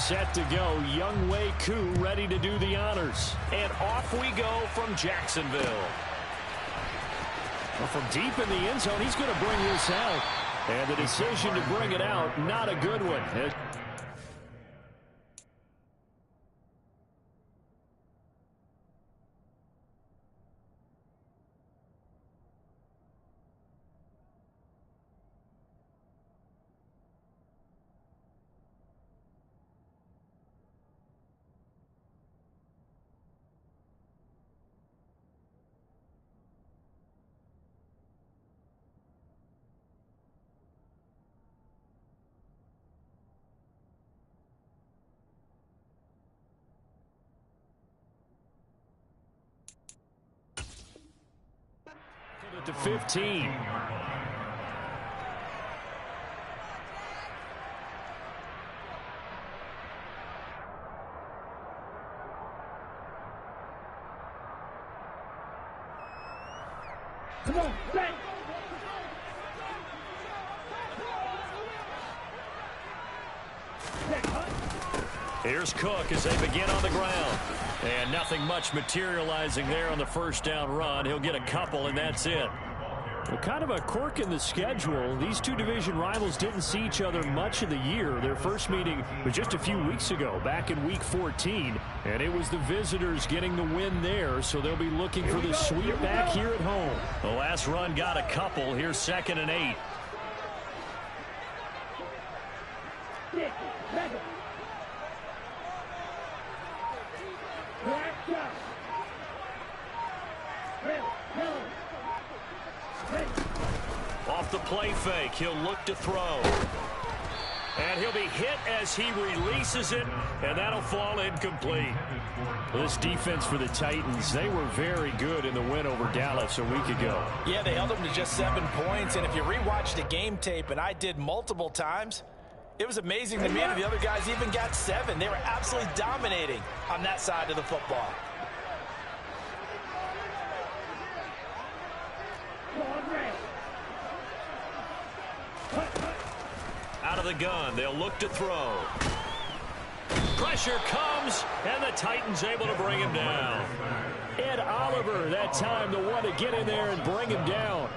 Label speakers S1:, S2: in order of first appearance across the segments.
S1: set to go. Young Wei Koo ready to do the honors. And off we go from Jacksonville. Well, from deep in the end zone, he's going to bring this out. And the decision to bring it out, not a good one. To 15.
S2: Come on, bang.
S1: Here's Cook as they begin on the ground. And nothing much materializing there on the first down run. He'll get a couple, and that's it. Well, kind of a quirk in the schedule. These two division rivals didn't see each other much of the year. Their first meeting was just a few weeks ago, back in Week 14. And it was the visitors getting the win there, so they'll be looking for the sweep back here at home. The last run got a couple. Here's 2nd and 8. Off the play fake, he'll look to throw. And he'll be hit as he releases it, and that'll fall incomplete. This defense for the Titans, they were very good in the win over Dallas a week ago.
S3: Yeah, they held them to just 7 points, and if you rewatch the game tape, and I did multiple times, it was amazing to me that the other guys even got 7. They were absolutely dominating on that side of the football.
S1: Out of the gun, they'll look to throw. Pressure comes, and the Titans able to bring him down. Ed Oliver, that time, the one to get in there and bring him down.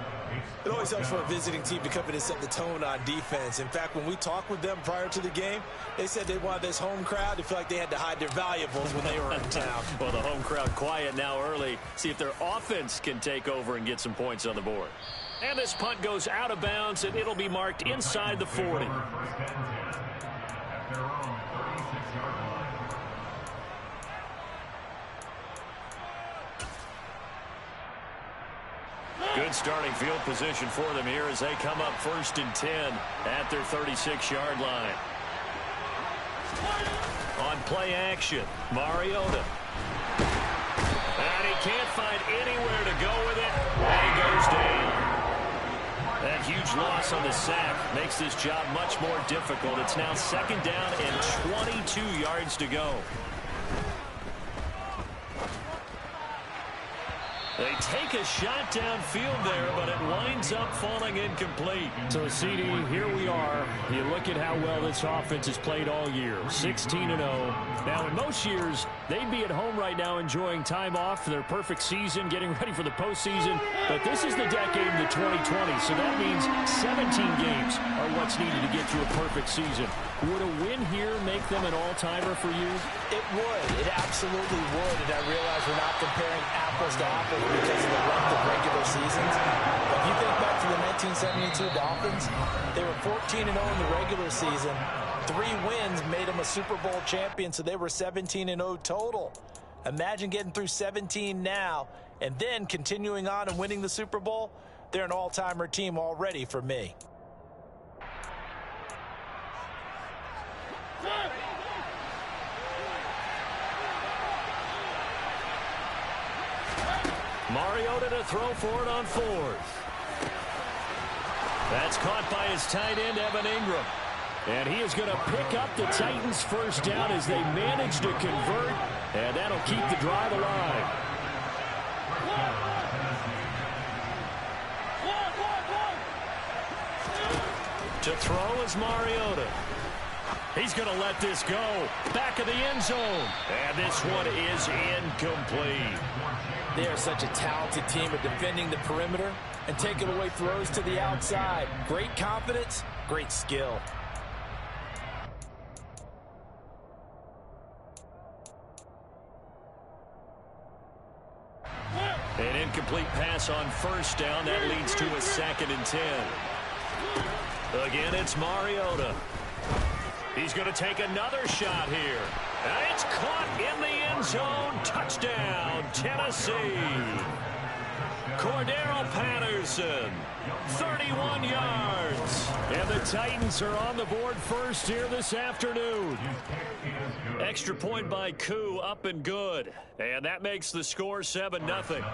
S4: It always helps for a visiting team to come in and set the tone on defense. In fact, when we talked with them prior to the game, they said they wanted this home crowd to feel like they had to hide their valuables when they were in town.
S1: Well, the home crowd quiet now early. See if their offense can take over and get some points on the board. And this punt goes out of bounds, and it'll be marked inside the 40. Good starting field position for them here as they come up 1st and 10 at their 36-yard line. On play action, Mariota. And he can't find anywhere to go with it, and he goes down. That huge loss on the sack makes this job much more difficult. It's now 2nd down and 22 yards to go. They take a shot downfield there, but it winds up falling incomplete. So, CD, here we are. You look at how well this offense has played all year, 16-0. Now, in most years, they'd be at home right now enjoying time off for their perfect season, getting ready for the postseason. But this is the decade of the 2020, so that means 17 games are what's needed to get to a perfect season. Would a win here make them an all-timer for you?
S3: It would. It absolutely would. And I realize we're not comparing apples to apples because of the length of regular seasons. But if you think back to the 1972 Dolphins, they were 14-0 in the regular season. 3 wins made them a Super Bowl champion, so they were 17-0 total. Imagine getting through 17 now and then continuing on and winning the Super Bowl. They're an all-timer team already for me.
S1: Mariota to throw for it on 4th. That's caught by his tight end, Evan Ingram. And he is going to pick up the Titans' first down as they manage to convert, and that'll keep the drive alive. To throw is Mariota. He's going to let this go. Back of the end zone. And this one is incomplete.
S3: They are such a talented team at defending the perimeter and taking away throws to the outside. Great confidence, great skill.
S1: An incomplete pass on first down. That leads to a 2nd and 10. Again, it's Mariota. He's going to take another shot here. And it's caught in the end zone. Touchdown, Tennessee. Cordero Patterson, 31 yards. And the Titans are on the board first here this afternoon. Extra point by Koo, up and good. And that makes the score 7-0.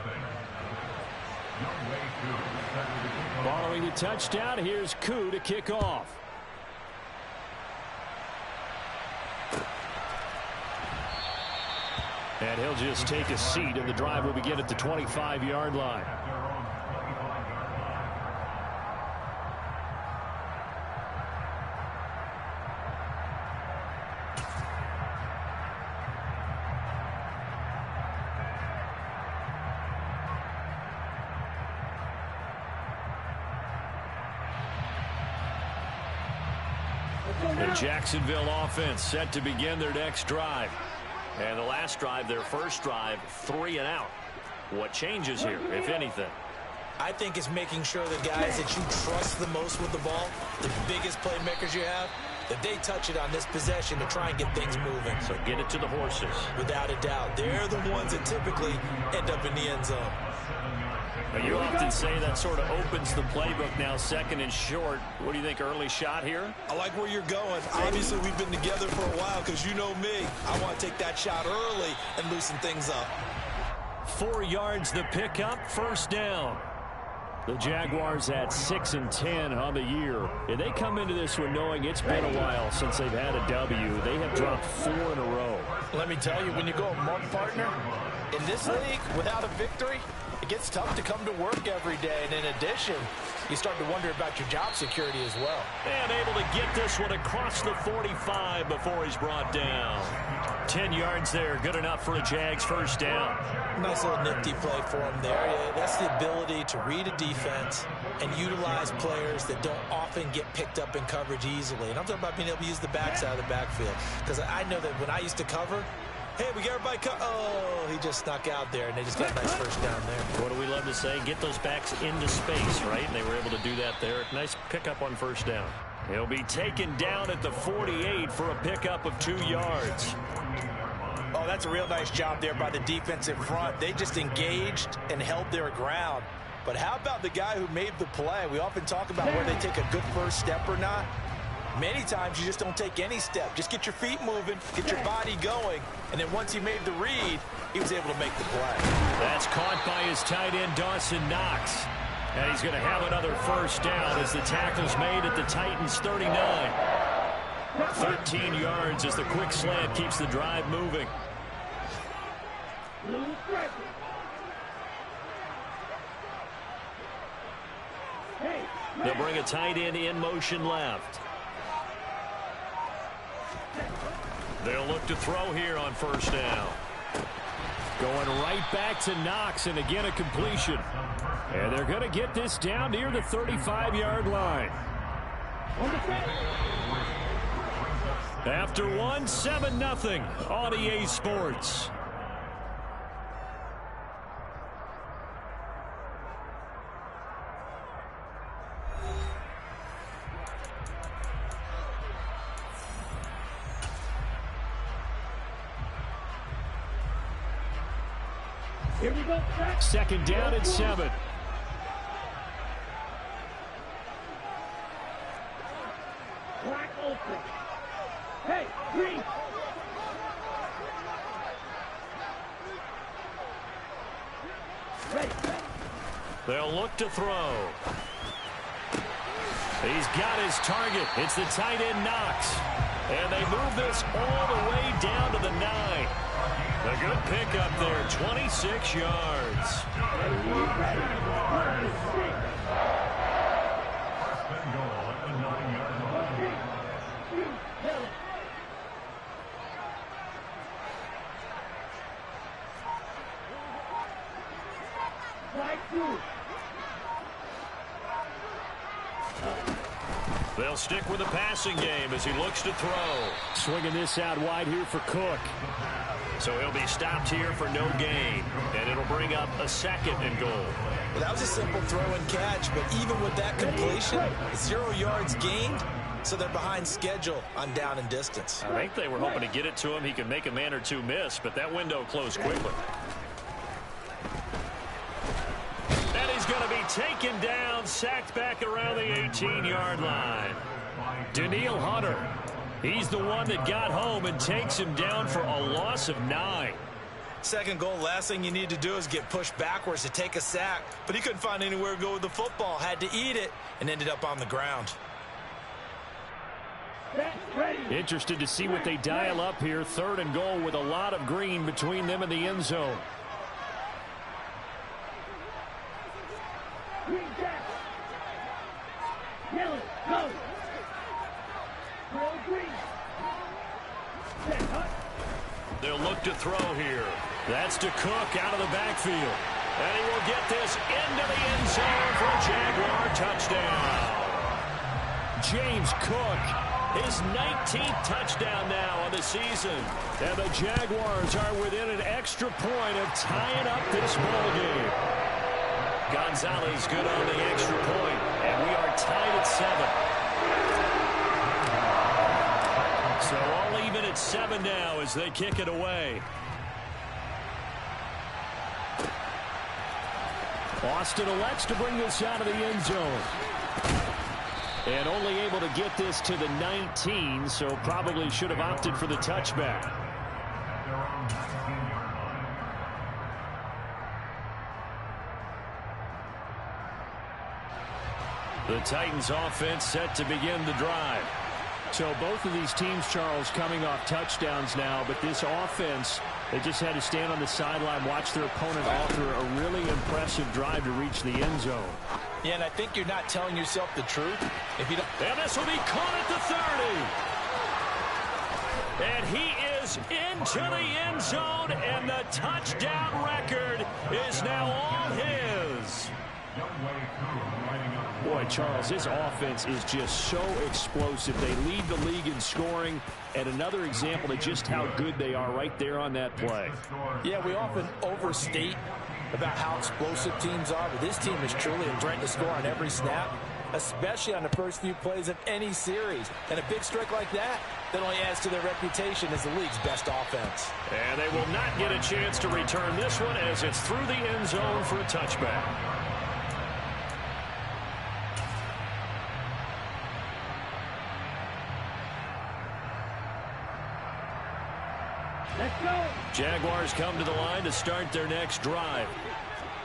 S1: Following the touchdown, here's Koo to kick off. And he'll just take a seat, and the drive will begin at the 25-yard line. The Jacksonville offense set to begin their next drive. And the last drive, their first drive, 3 and out. What changes here, if anything?
S4: I think it's making sure the guys that you trust the most with the ball, the biggest playmakers you have, that they touch it on this possession to try and get things moving.
S1: So get it to the horses.
S4: Without a doubt. They're the ones that typically end up in the end zone.
S1: Now, you often say that sort of opens the playbook now, 2nd and short. What do you think, early shot here?
S4: I like where you're going. Obviously, we've been together for a while because you know me. I want to take that shot early and loosen things up.
S1: 4 yards the pickup, first down. The Jaguars at 6 and 10 on the year. And they come into this one knowing it's been a while since they've had a W. They have dropped 4 in a row.
S3: Let me tell you, when you go a month, partner, in this league, without a victory, it gets tough to come to work every day. And in addition, you start to wonder about your job security as well.
S1: And able to get this one across the 45 before he's brought down. 10 yards there, good enough for a Jags first down.
S4: Nice little nifty play for him there. Yeah, that's the ability to read a defense and utilize players that don't often get picked up in coverage easily. And I'm talking about being able to use the backside of the backfield. Because I know that when I used to cover, hey, we got everybody oh, he just snuck out there, and they just got a nice first down there.
S1: What do we love to say? Get those backs into space, right? And they were able to do that there. Nice pickup on first down. He'll be taken down at the 48 for a pickup of 2 yards.
S3: Oh, that's a real nice job there by the defense in front. They just engaged and held their ground. But how about the guy who made the play? We often talk about where they take a good first step or not. Many times you just don't take any step. Just get your feet moving, get your body going, and then once he made the read, he was able to make the play.
S1: That's caught by his tight end, Dawson Knox. And he's going to have another first down as the tackle's made at the Titans' 39. 13 yards as the quick slant keeps the drive moving. They'll bring a tight end in motion left. They'll look to throw here on first down. Going right back to Knox, and again a completion. And they're going to get this down near the 35-yard line. After one, 7-0 on EA Sports.
S2: Here we go.
S1: 2nd down and 7.
S2: Crack open. Hey, green. Ready.
S1: They'll look to throw. He's got his target. It's the tight end Knox. And they move this all the way down to the 9. A good pickup there, 26 yards. They'll stick with the passing game as he looks to throw. Swinging this out wide here for Cook. So he'll be stopped here for no gain. And it'll bring up a 2nd and goal.
S4: Well, that was a simple throw and catch, but even with that completion, 0 yards gained, so they're behind schedule on down and distance.
S1: I think they were hoping to get it to him. He could make a man or two miss, but that window closed quickly. And he's going to be taken down, sacked back around the 18-yard line. Daniil Hunter, he's the one that got home and takes him down for a loss of 9.
S4: 2nd goal, last thing you need to do is get pushed backwards to take a sack. But he couldn't find anywhere to go with the football, had to eat it, and ended up on the ground.
S1: Interested to see what they dial up here. 3rd and goal with a lot of green between them and the end zone.
S2: Green Jags. Yellow, go. Throw green. Set, hut.
S1: They'll look to throw here. That's to Cook out of the backfield. And he will get this into the end zone for a Jaguar touchdown. James Cook, his 19th touchdown now on the season. And the Jaguars are within an extra point of tying up this ball game. Gonzalez good on the extra point, and we are tied at 7. So all even at 7 now as they kick it away. Austin elects to bring this out of the end zone. And only able to get this to the 19, so probably should have opted for the touchback. The Titans offense set to begin the drive. So both of these teams, Charles, coming off touchdowns now, but this offense, they just had to stand on the sideline, watch their opponent author a really impressive drive to reach the end zone.
S4: Yeah, and I think you're not telling yourself the truth if you don't.
S1: And this will be caught at the 30. And he is into the end zone, and the touchdown record is now all his. Boy, Charles, this offense is just so explosive. They lead the league in scoring, and another example of just how good they are right there on that play.
S4: Yeah, we often overstate about how explosive teams are, but this team is truly a threat to score on every snap, especially on the first few plays of any series. And a big strike like that only adds to their reputation as the league's best offense.
S1: And they will not get a chance to return this one as it's through the end zone for a touchback.
S2: Let's go.
S1: Jaguars come to the line to start their next drive.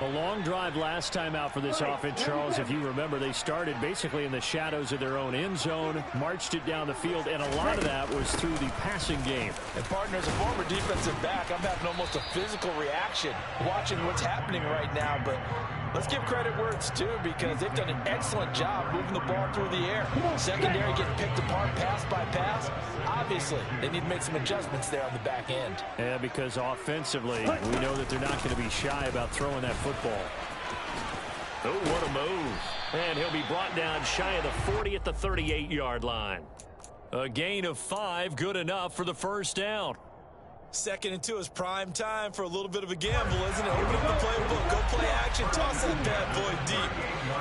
S1: A long drive last time out for this offense, Charles. If you remember, they started basically in the shadows of their own end zone, marched it down the field, and a lot of that was through the passing game.
S4: And, partner, as a former defensive back, I'm having almost a physical reaction watching what's happening right now. But let's give credit where it's due, because they've done an excellent job moving the ball through the air. Secondary getting picked apart pass by pass. Obviously, they need to make some adjustments there on the back end.
S1: Yeah, because offensively, we know that they're not going to be shy about throwing that football. Oh, what a move. And he'll be brought down shy of the 40 at the 38-yard line. A gain of 5, good enough for the first down.
S4: 2nd and 2 is prime time for a little bit of a gamble, isn't it? Open up the playbook, go play action, toss that bad boy deep.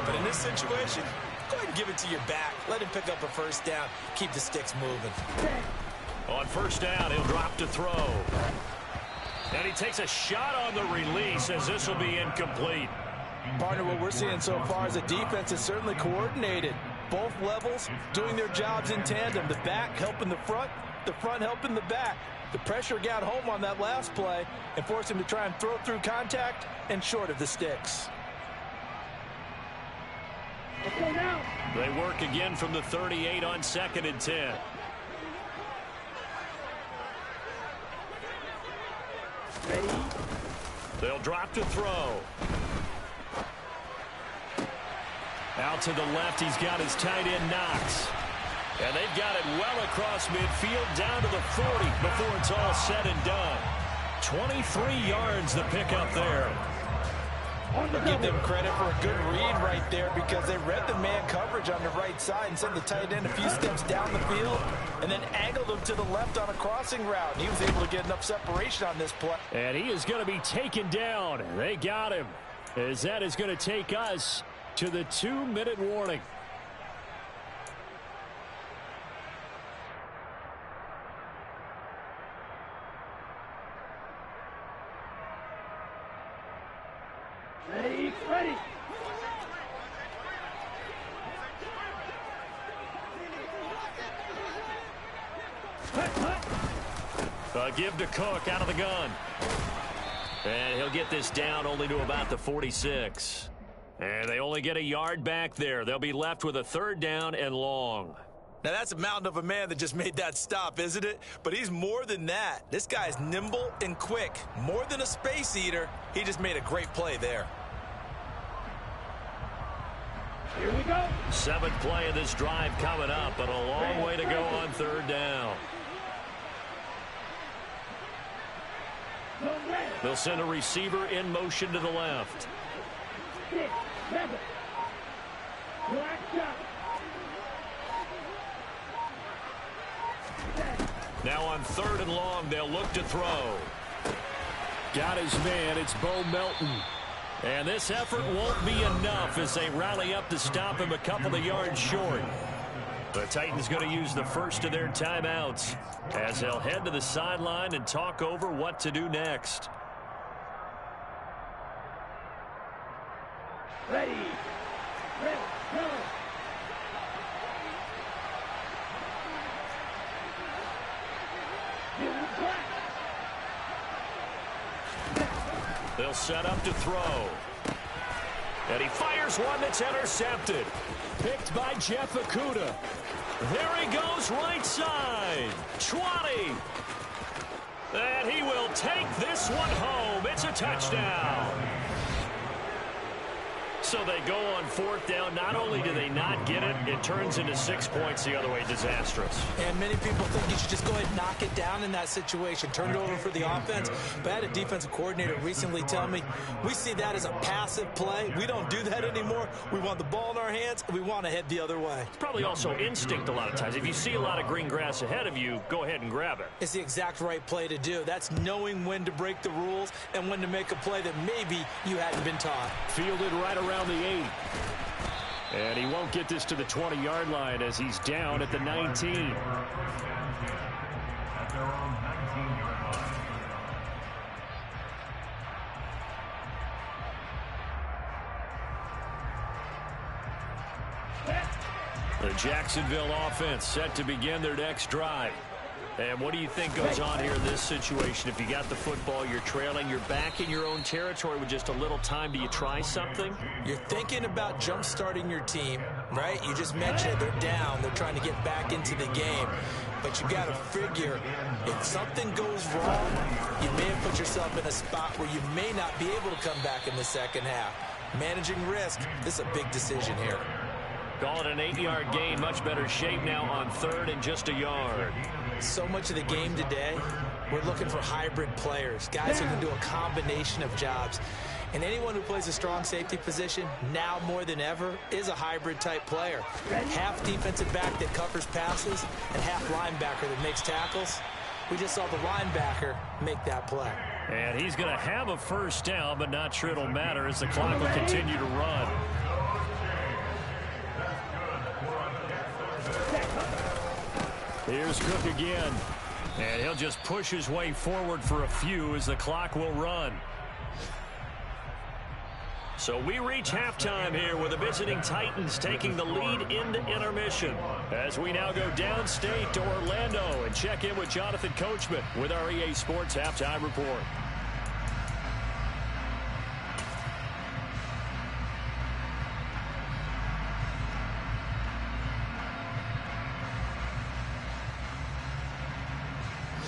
S4: But in this situation, go ahead and give it to your back. Let him pick up a first down. Keep the sticks moving.
S1: On first down, he'll drop to throw. And he takes a shot on the release as this will be incomplete.
S4: Partner, what we're seeing so far is a defense is certainly coordinated. Both levels doing their jobs in tandem. The back helping the front helping the back. The pressure got home on that last play and forced him to try and throw through contact and short of the sticks.
S2: Let's go now.
S1: They work again from the 38 on 2nd and 10.
S2: Ready.
S1: They'll drop to throw. Out to the left, he's got his tight end Knox. And they've got it well across midfield down to the 40 before it's all said and done. 23 yards the pickup there.
S4: I'll give them credit for a good read right there, because they read the man coverage coverage on the right side and send the tight end a few steps down the field and then angled him to the left on a crossing route. And he was able to get enough separation on this play.
S1: And he is going to be taken down. They got him, as that is going to take us to the 2-minute warning.
S2: Ready.
S1: Give to Cook out of the gun. And he'll get this down only to about the 46. And they only get a yard back there. They'll be left with a 3rd down and long.
S4: Now, that's a mountain of a man that just made that stop, isn't it? But he's more than that. This guy's nimble and quick. More than a space eater. He just made a great play there.
S2: Here we go.
S1: 7th play of this drive coming up, but a long way to go on 3rd down. They'll send a receiver in motion to the left.
S2: 6, 7. Black shot.
S1: Now on 3rd and long, they'll look to throw. Got his man. It's Bo Melton. And this effort won't be enough as they rally up to stop him a couple of yards short. The Titans going to use the first of their timeouts as they'll head to the sideline and talk over what to do next.
S2: Ready, go.
S1: They'll set up to throw. And he fires one that's intercepted. Picked by Jeff Okudah. There he goes, right side. 20. And he will take this one home. It's a touchdown. So they go on 4th down. Not only do they not get it, it turns into 6 points the other way. Disastrous.
S4: And many people think you should just go ahead and knock it down in that situation. Turn it over for the offense. But I had a defensive coordinator recently tell me, we see that as a passive play. We don't do that anymore. We want the ball in our hands, and we want to head the other way.
S1: It's probably also instinct a lot of times. If you see a lot of green grass ahead of you, go ahead and grab it.
S4: It's the exact right play to do. That's knowing when to break the rules and when to make a play that maybe you hadn't been taught.
S1: Fielded right around the 8. And he won't get this to the 20-yard line as he's down at the 19. The Jacksonville offense set to begin their next drive. And what do you think goes on here in this situation? If you got the football, you're trailing, you're back in your own territory with just a little time. Do you try something?
S4: You're thinking about jump-starting your team, right? You just mentioned it. They're down. They're trying to get back into the game. But you got to figure, if something goes wrong, you may have put yourself in a spot where you may not be able to come back in the second half. Managing risk, this is a big decision here.
S1: Call it an 8-yard gain. Much better shape now on 3rd and just a yard.
S4: So much of the game today, we're looking for hybrid players, guys who can do a combination of jobs. And anyone who plays a strong safety position, now more than ever, is a hybrid type player. Half defensive back that covers passes and half linebacker that makes tackles. We just saw the linebacker make that play.
S1: And he's going to have a 1st down, but not sure it'll matter as the clock will continue to run. Here's Cook again. And he'll just push his way forward for a few as the clock will run. So we reach halftime here with the visiting Titans taking the lead into intermission. As we now go downstate to Orlando and check in with Jonathan Coachman with our EA Sports Halftime Report.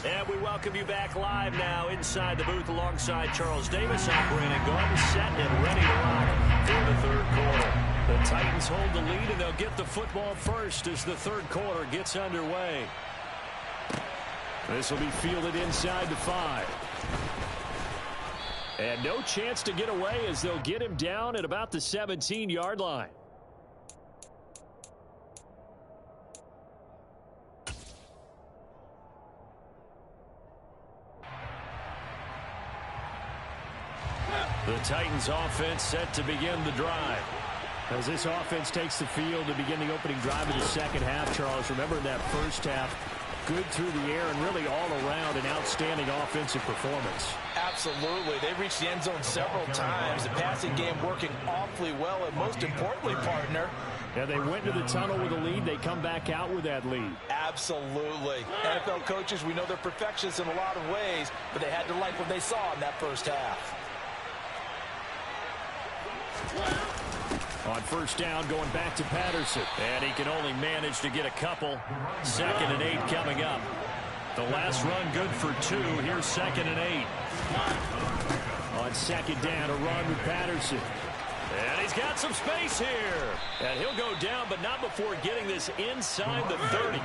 S1: And we welcome you back live now inside the booth alongside Charles Davis. I'm Brandon Gordon, set and ready to rock for the 3rd quarter. The Titans hold the lead, and they'll get the football first as the 3rd quarter gets underway. This will be fielded inside the 5. And no chance to get away as they'll get him down at about the 17-yard line. The Titans offense set to begin the drive. As this offense takes the field to begin the opening drive of the second half, Charles, remember in that first half, good through the air and really all around an outstanding offensive performance.
S4: Absolutely. They reached the end zone several times. The passing game working awfully well, and most importantly, partner,
S1: yeah, they went to the tunnel with a lead. They come back out with that lead.
S4: Absolutely. NFL coaches, we know they're perfectionists in a lot of ways, but they had to like what they saw in that first half.
S1: On first down, going back to Patterson. And he can only manage to get a couple. 2nd and 8 coming up. The last run good for 2. Here's 2nd and 8. On second down, a run with Patterson. And he's got some space here. And he'll go down, but not before getting this inside the 30.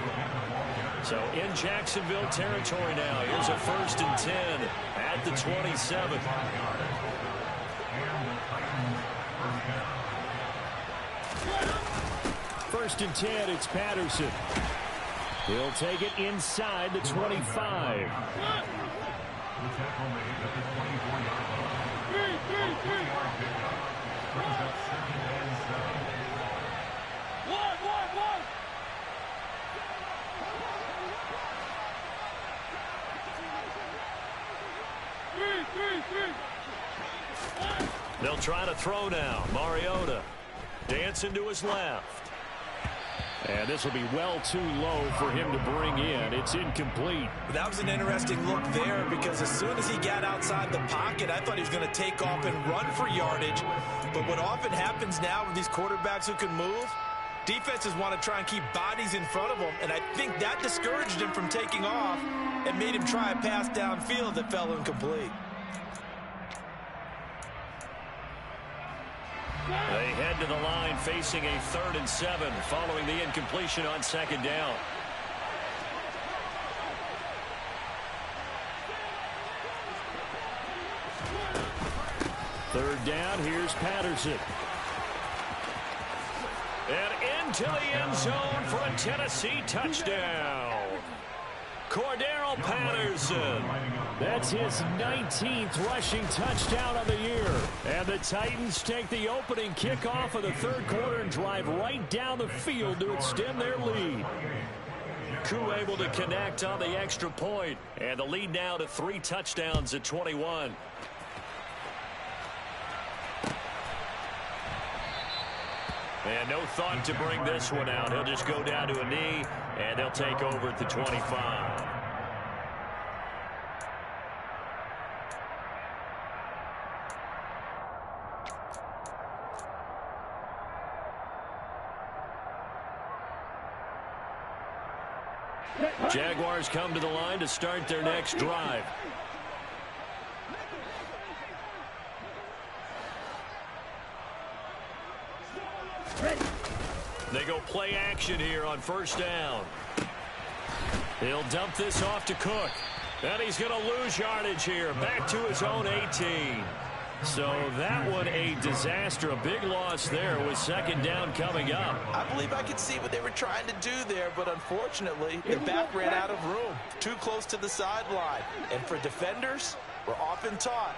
S1: So in Jacksonville territory now. Here's a 1st and 10 at the 27. First and 10, it's Patterson. He'll take it inside the 25. They'll try to throw now. Mariota dancing to his left. And this will be well too low for him to bring in. It's incomplete.
S4: That was an interesting look there because as soon as he got outside the pocket, I thought he was going to take off and run for yardage. But what often happens now with these quarterbacks who can move, defenses want to try and keep bodies in front of them. And I think that discouraged him from taking off and made him try a pass downfield that fell incomplete.
S1: They head to the line facing a 3rd and 7 following the incompletion on second down. Third down, here's Patterson. And into the end zone for a Tennessee touchdown. Cordero Patterson. That's his 19th rushing touchdown of the year. And the Titans take the opening kickoff of the 3rd quarter and drive right down the field to extend their lead. Koo able to connect on the extra point. And the lead now to 3 touchdowns at 21. And no thought to bring this one out. He'll just go down to a knee, and they'll take over at the 25. Jaguars come to the line to start their next drive. They go play action here on first down. He'll dump this off to Cook. And he's going to lose yardage here. Back to his own 18. So that one a disaster. A big loss there with second down coming up.
S4: I believe I could see what they were trying to do there, but unfortunately, the back ran out of room. Too close to the sideline. And for defenders, we're often taught,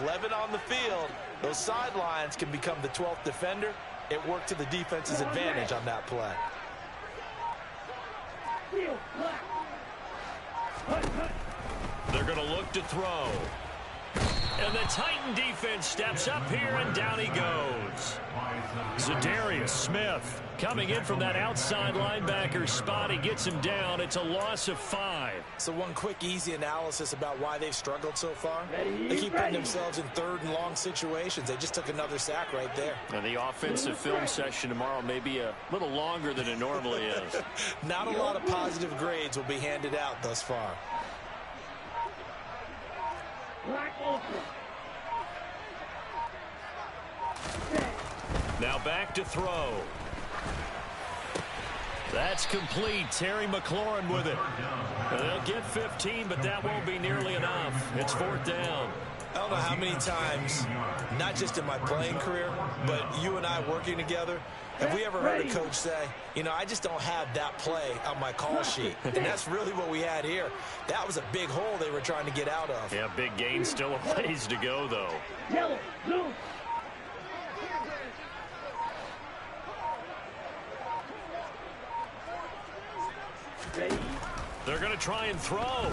S4: 11 on the field, those sidelines can become the 12th defender. It worked to the defense's advantage on that play.
S1: They're going to look to throw. And the Titan defense steps up here, and down he goes. Za'Darius Smith coming in from that outside linebacker spot. He gets him down. It's a loss of 5.
S4: So one quick, easy analysis about why they've struggled so far. They keep putting themselves in 3rd and long situations. They just took another sack right there.
S1: And the offensive film session tomorrow may be a little longer than it normally is.
S4: Not a lot of positive grades will be handed out thus far.
S1: Now back to throw. That's complete. Terry McLaurin with it. They'll get 15, but that won't be nearly enough. It's 4th down.
S4: I don't know how many times, not just in my playing career, but you and I working together, Have we ever heard a coach say, you know, I just don't have that play on my call sheet? And that's really what we had here. That was a big hole they were trying to get out of.
S1: Yeah, big gain, still a ways to go, though.
S2: Yellow, blue. Ready.
S1: They're going to try and throw.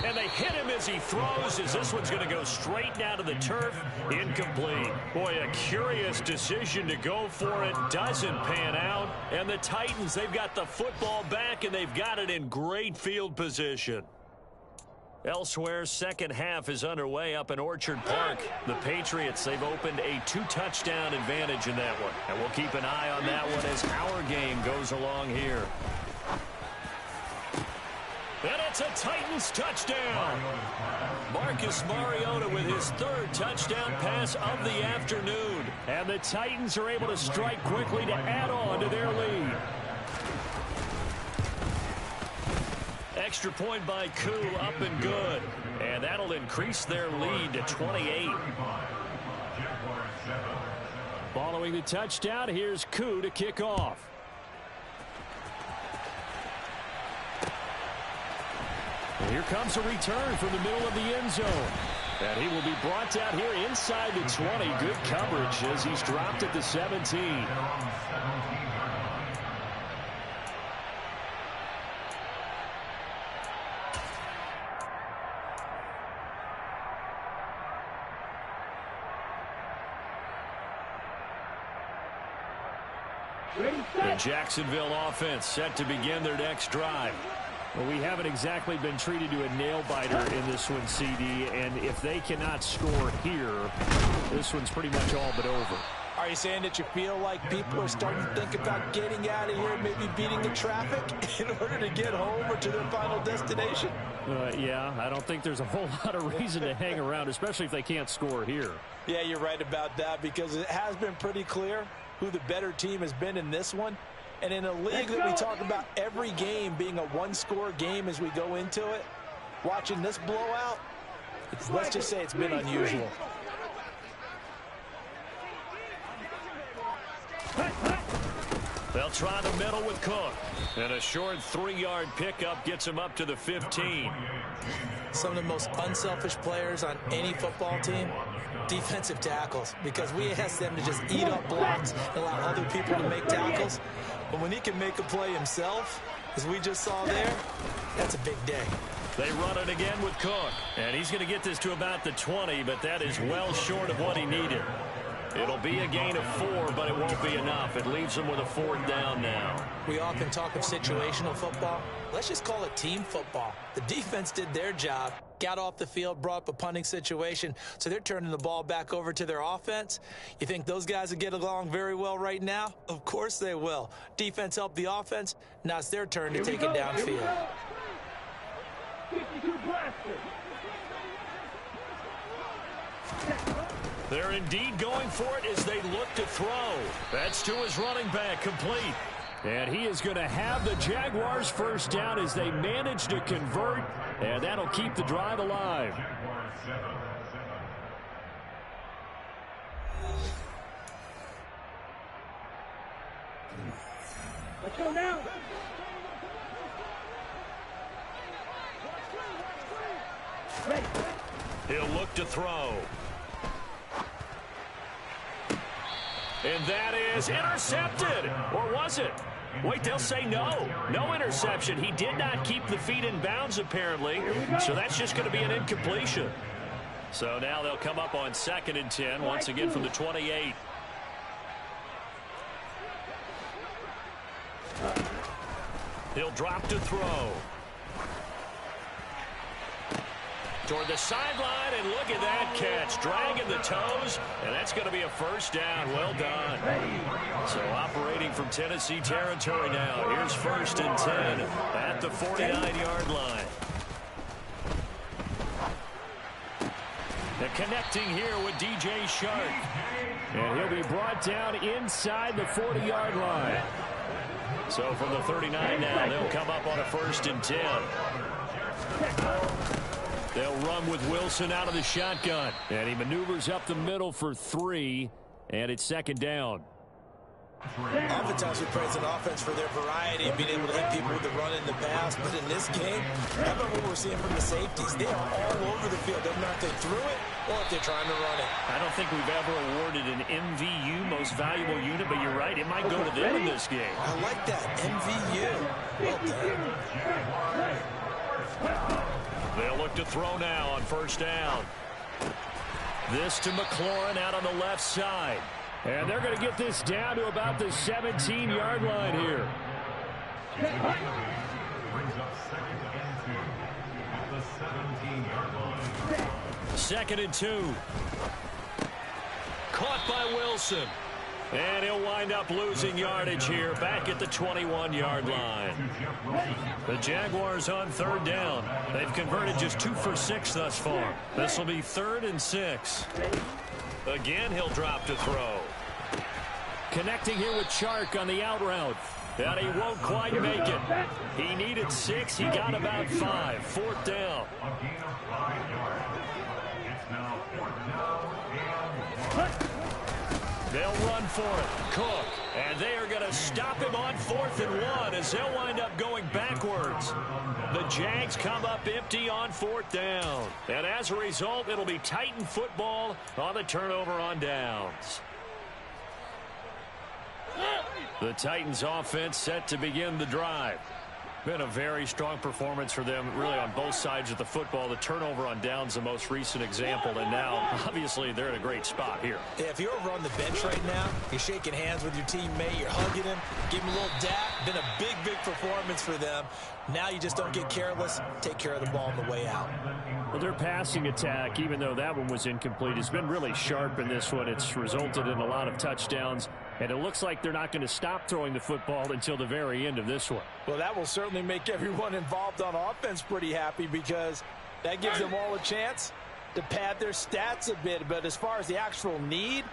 S1: And they hit him as he throws, as this one's going to go straight down to the turf. Incomplete. Boy, a curious decision to go for it. Doesn't pan out. And the Titans, they've got the football back, and they've got it in great field position. Elsewhere, second half is underway up in Orchard Park. The Patriots, they've opened a 2-touchdown advantage in that one. And we'll keep an eye on that one as our game goes along here. And it's a Titans touchdown. Marcus Mariota with his third touchdown pass of the afternoon. And the Titans are able to strike quickly to add on to their lead. Extra point by Koo, up and good. And that'll increase their lead to 28. Following the touchdown, here's Koo to kick off. And here comes a return from the middle of the end zone. And he will be brought down here inside the 20. Good coverage as he's dropped at the 17. The Jacksonville offense set to begin their next drive. Well, we haven't exactly been treated to a nail-biter in this one, CD, and if they cannot score here, this one's pretty much all but over.
S4: Are you saying that you feel like people are starting to think about getting out of here, maybe beating the traffic in order to get home or to their final destination?
S1: Yeah, I don't think there's a whole lot of reason to hang around, especially if they can't score here.
S4: Yeah, you're right about that, because it has been pretty clear who the better team has been in this one. And in a league that we talk about every game being a one-score game as we go into it, watching this blowout, let's just say it's been unusual.
S1: They'll try the middle with Cook. And a short 3-yard pickup gets him up to the 15.
S4: Some of the most unselfish players on any football team, defensive tackles, because we ask them to just eat up blocks and allow other people to make tackles. But when he can make a play himself, as we just saw there, that's a big day.
S1: They run it again with Cook. And he's going to get this to about the 20, but that is well short of what he needed. It'll be a gain of 4, but it won't be enough. It leaves them with a 4th down now.
S4: We often talk of situational football. Let's just call it team football. The defense did their job, got off the field, brought up a punting situation, so they're turning the ball back over to their offense. You think those guys will get along very well right now? Of course they will. Defense helped the offense. Now it's their turn to take it downfield.
S2: 52 blaster.
S1: They're indeed going for it as they look to throw. That's to his running back, complete. And he is going to have the Jaguars' first down as they manage to convert, and that'll keep the drive alive.
S2: Let's go now. Ready.
S1: He'll look to throw. And that is intercepted. Or was it? Wait, they'll say no. No interception. He did not keep the feet in bounds, apparently. So that's just going to be an incompletion. So now they'll come up on 2nd and 10, once again from the 28. He'll drop to throw. Toward the sideline, and look at that catch. Dragging the toes, and that's going to be a first down. Well done. So operating from Tennessee territory now. Here's 1st and 10 at the 49-yard line. And connecting here with DJ Shark. And he'll be brought down inside the 40-yard line. So from the 39 now, they'll come up on a 1st and 10. They'll run with Wilson out of the shotgun. And he maneuvers up the middle for 3. And it's 2nd down.
S4: oftentimes we praise an offense for their variety and being able to hit people with the run in the pass. But in this game, how about what we're seeing from the safeties? They are all over the field. Doesn't matter if they threw it or if they're trying to run it.
S1: I don't think we've ever awarded an MVU, most valuable unit, but you're right. It might go to them in this game.
S4: I like that. MVU. Well done.
S1: They'll look to throw now on first down. This to McLaurin out on the left side. And they're going to get this down to about the 17-yard line here. Second and 2. Caught by Wilson. And he'll wind up losing yardage here back at the 21-yard line. The Jaguars on third down. They've converted just 2 for 6 thus far. This will be 3rd and 6. Again, he'll drop to throw. Connecting here with Chark on the out route. And he won't quite make it. He needed 6. He got about 5. 4th down. They'll run for it. Cook. And they are going to stop him on 4th and 1 as they'll wind up going backwards. The Jags come up empty on 4th down. And as a result, it'll be Titan football on the turnover on downs. The Titans offense set to begin the drive. Been a very strong performance for them, really, on both sides of the football. The turnover on downs, the most recent example, and now, obviously, they're in a great spot here.
S4: Yeah, if you're over on the bench right now, you're shaking hands with your teammate, you're hugging him, give him a little dap. Been a big, big performance for them. Now you just don't get careless. Take care of the ball on the way out.
S1: Well, their passing attack, even though that one was incomplete, has been really sharp in this one. It's resulted in a lot of touchdowns, and it looks like they're not going to stop throwing the football until the very end of this one.
S4: Well, that will certainly make everyone involved on offense pretty happy because that gives them all a chance to pad their stats a bit. But as far as the actual need,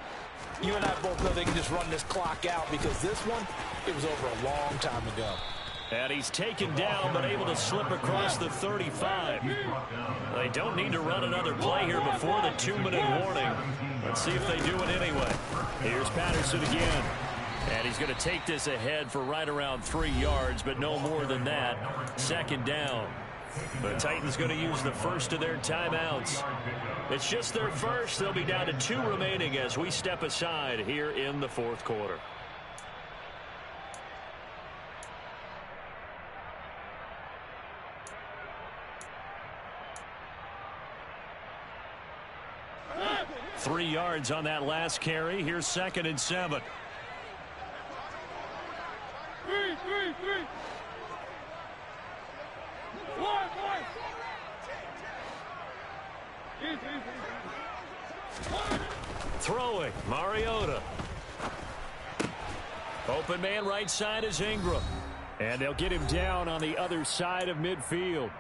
S4: you and I both know they can just run this clock out because this one, it was over a long time ago.
S1: And he's taken down, but able to slip across the 35. They don't need to run another play here before the 2-minute warning. Let's see if they do it anyway. Here's Patterson again. And he's going to take this ahead for right around 3 yards, but no more than that. 2nd down. The Titans going to use the first of their timeouts. It's just their first. They'll be down to 2 remaining as we step aside here in the 4th quarter. Three yards on that last carry. Here's 2nd and 7. Throwing, Mariota. Open man right side is Ingram. And they'll get him down on the other side of midfield.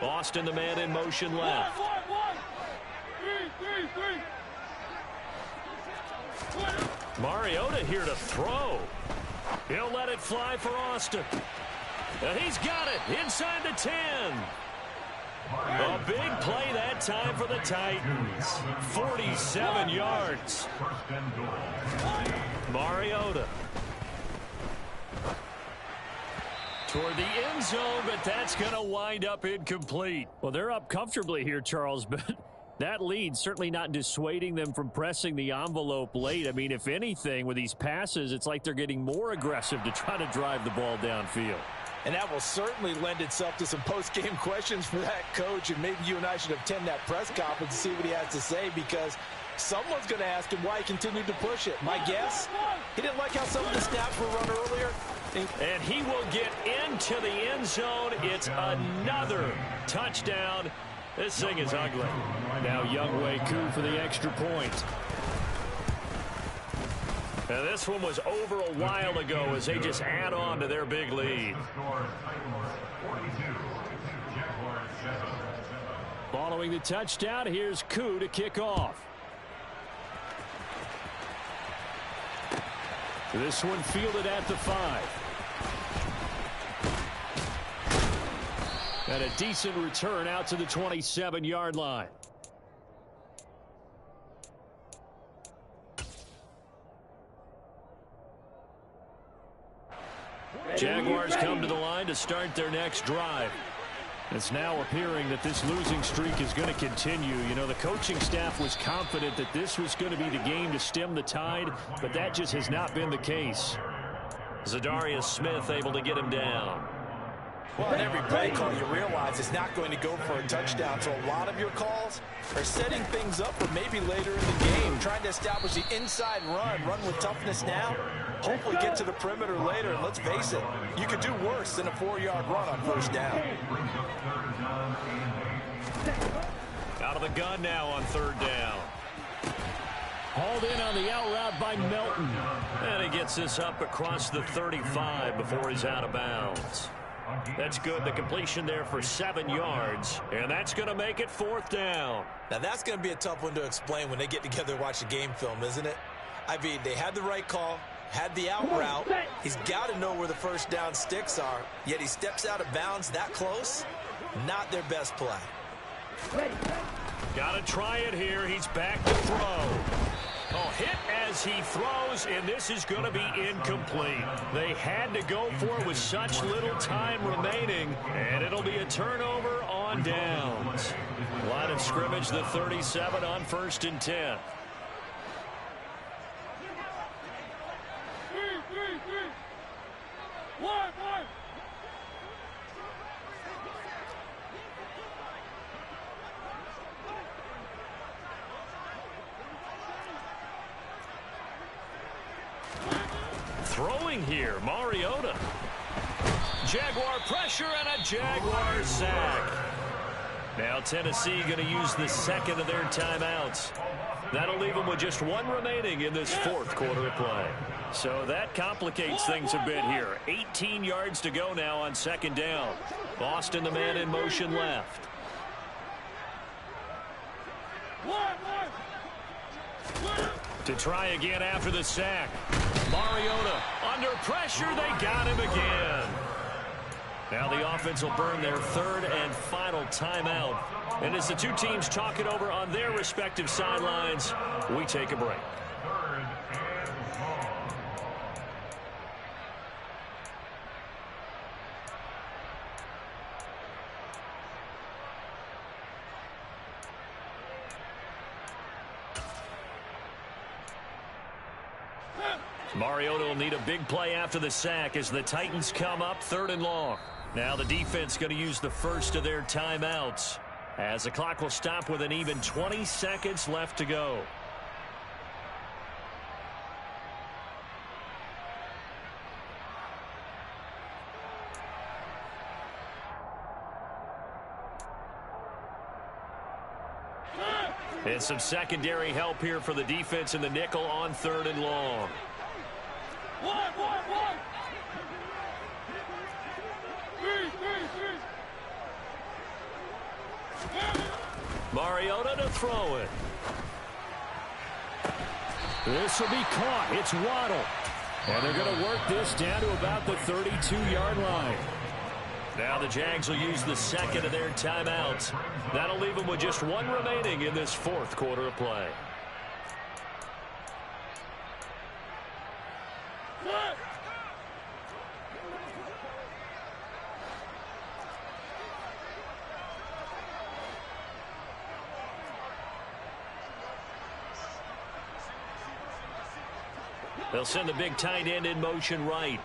S1: Austin, the man in motion left. Mariota here to throw. He'll let it fly for Austin. And he's got it inside the 10. A big play that time for the Titans. 47 yards. Mariota. Toward the end zone, but that's going to wind up incomplete. Well, they're up comfortably here, Charles, but that lead certainly not dissuading them from pressing the envelope late. I mean, if anything, with these passes, it's like they're getting more aggressive to try to drive the ball downfield.
S4: And that will certainly lend itself to some post-game questions for that coach, and maybe you and I should attend that press conference to see what he has to say, because someone's going to ask him why he continued to push it. My guess, he didn't like how some of the snaps were run earlier.
S1: And he will get into the end zone. It's another touchdown. This thing is ugly. Now Younghoe Koo for the extra point. And this one was over a while ago as they just add on to their big lead. Following the touchdown, here's Koo to kick off. This one fielded at the 5. And a decent return out to the 27-yard line. Jaguars come to the line to start their next drive. It's now appearing that this losing streak is going to continue. You know, the coaching staff was confident that this was going to be the game to stem the tide, but that just has not been the case. Zadarius Smith able to get him down.
S3: Well, in every play call, you realize it's not going to go for a touchdown. So a lot of your calls are setting things up for maybe later in the game, trying to establish the inside run with toughness now, hopefully get to the perimeter later. And let's face it, you could do worse than a 4-yard run on first down.
S1: Out of the gun now on third down. Hauled in on the out route by Melton. And he gets this up across the 35 before he's out of bounds. That's good. The completion there for 7 yards. And that's going to make it fourth down.
S3: Now, that's going to be a tough one to explain when they get together and watch the game film, isn't it? I mean, they had the right call, had the out route. He's got to know where the first down sticks are, yet he steps out of bounds that close. Not their best play.
S1: Got to try it here. He's back to throw. Oh, hit as he throws, and this is going to be incomplete. They had to go for it with such little time remaining, and it'll be a turnover on downs. Line of scrimmage, the 37 on 1st and 10. Throwing here, Mariota. Jaguar pressure and a Jaguar sack. Now Tennessee going to use the second of their timeouts. That'll leave them with just one remaining in this fourth quarter of play. So that complicates things a bit here. 18 yards to go now on second down. Boston, the man in motion left. To try again after the sack. Mariota under pressure. They got him again. Now the offense will burn their third and final timeout. And as the two teams talk it over on their respective sidelines, we take a break. Mariota will need a big play after the sack as the Titans come up 3rd and long. Now the defense going to use the first of their timeouts as the clock will stop with an even 20 seconds left to go. And some secondary help here for the defense in the nickel on 3rd and long. Mariota to throw it. This will be caught. It's Waddle. And they're going to work this down to about the 32-yard line. Now the Jags will use the second of their timeouts. That'll leave them with just one remaining in this fourth quarter of play. They'll send the big tight end in motion right.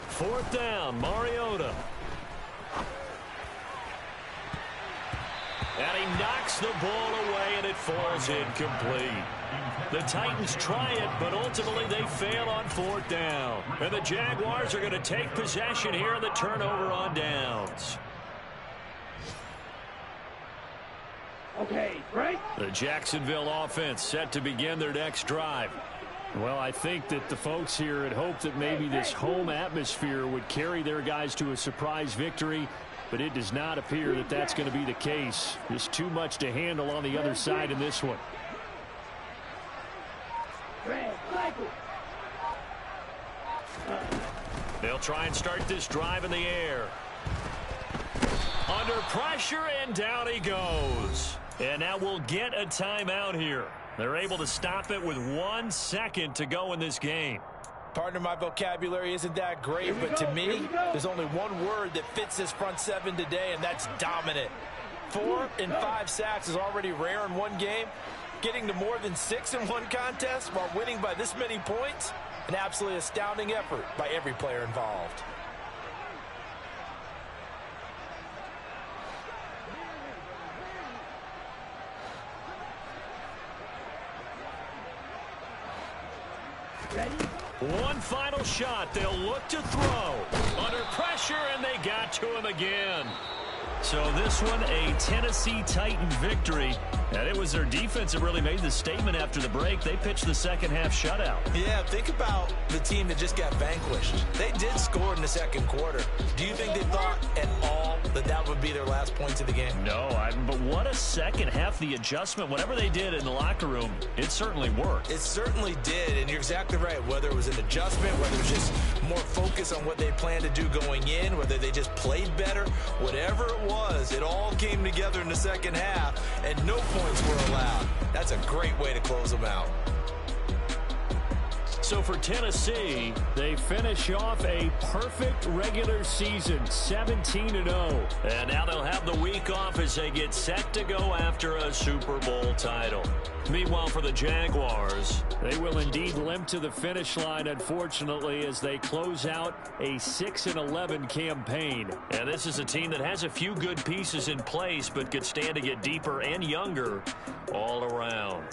S1: Fourth down, Mariota. And he knocks the ball away, and it falls incomplete. The Titans try it, but ultimately they fail on 4th down. And the Jaguars are going to take possession here in the turnover on downs.
S2: Okay, right?
S1: The Jacksonville offense set to begin their next drive. Well, I think that the folks here had hoped that maybe this home atmosphere would carry their guys to a surprise victory, but it does not appear that that's going to be the case. Just too much to handle on the other side in this one. They'll try and start this drive in the air. Under pressure, and down he goes. And now we'll get a timeout here. They're able to stop it with 1 second to go in this game.
S3: Partner, my vocabulary isn't that great, but to me, there's only one word that fits this front seven today, and that's dominant. 4 and 5 sacks is already rare in one game. Getting to more than 6 in one contest while winning by this many points, an absolutely astounding effort by every player involved.
S1: One final shot. They'll look to throw. Under pressure, and they got to him again. So this one, a Tennessee Titan victory. And it was their defense that really made the statement after the break. They pitched the second half shutout.
S3: Yeah, think about the team that just got vanquished. They did score in the second quarter. Do you think they thought at all that that would be their last points of the game?
S1: No, but what a second half. The adjustment, whatever they did in the locker room, it certainly worked.
S3: It certainly did, and you're exactly right. Whether it was an adjustment, whether it was just more focus on what they planned to do going in, whether they just played better, whatever it was, it all came together in the second half, and no points were allowed. That's a great way to close them out.
S1: So for Tennessee, they finish off a perfect regular season, 17-0. And now they'll have the week off as they get set to go after a Super Bowl title. Meanwhile, for the Jaguars, they will indeed limp to the finish line, unfortunately, as they close out a 6-11 campaign. And this is a team that has a few good pieces in place, but could stand to get deeper and younger all around.